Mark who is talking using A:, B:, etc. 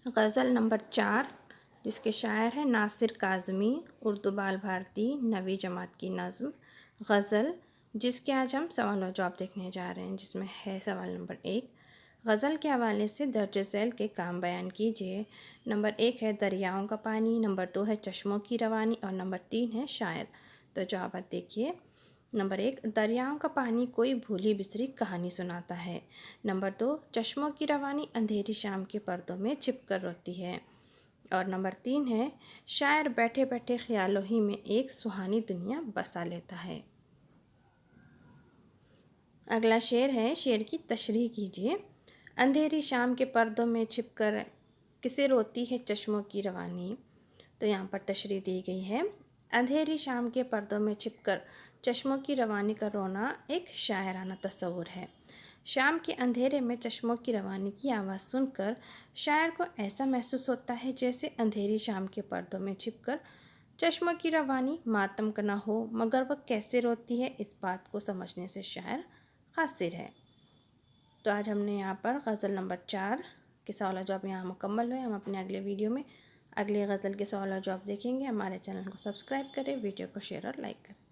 A: गज़ल number 4, जिसके शायर हैं नासिर काज़मी, उर्दू बाल भारती, नवी जमात की नज़्म। गज़ल जिसके आज हम सवाल और जवाब देखने जा रहे हैं, जिसमें है सवाल नंबर 1, गज़ल के हवाले से दर्ज झैल के काम बयान कीजिए। नंबर 1 है दरियाओं का पानी, नंबर 2 है चश्मों की रवानी और नंबर 3 है शायर। तो जवाब देखिए। नंबर 1, दरियाओं का पानी कोई भूली बिसरी कहानी सुनाता है। नंबर 2, चश्मों की रवानी अंधेरी शाम के पर्दों में छिपकर रोती है। और नंबर 3 है शायर बैठे बैठे ख्यालों ही में एक सुहानी दुनिया बसा लेता है। अगला शेर है, शेर की तशरीह कीजिए। अंधेरी शाम के पर्दों में छिपकर किसे रोती है चश्मों की रवानी। तो यहाँ पर तशरीह दी गई है, अंधेरी शाम के पर्दों में छिपकर चश्मों की रवानी का रोना एक शायराना तस्वुर है। शाम के अंधेरे में चश्मों की रवानी की आवाज़ सुनकर शायर को ऐसा महसूस होता है जैसे अंधेरी शाम के पर्दों में छिपकर चश्मों की रवानी मातम का न हो, मगर वह कैसे रोती है इस बात को समझने से शायर कासिर है। तो आज हमने यहाँ पर गज़ल नंबर 4 के सवाल जवाब यहाँ मुकम्मल हुए। हम अपने अगले वीडियो में अगली गज़ल के सवाल और जवाब देखेंगे। हमारे चैनल को सब्सक्राइब करें, वीडियो को शेयर और लाइक करें।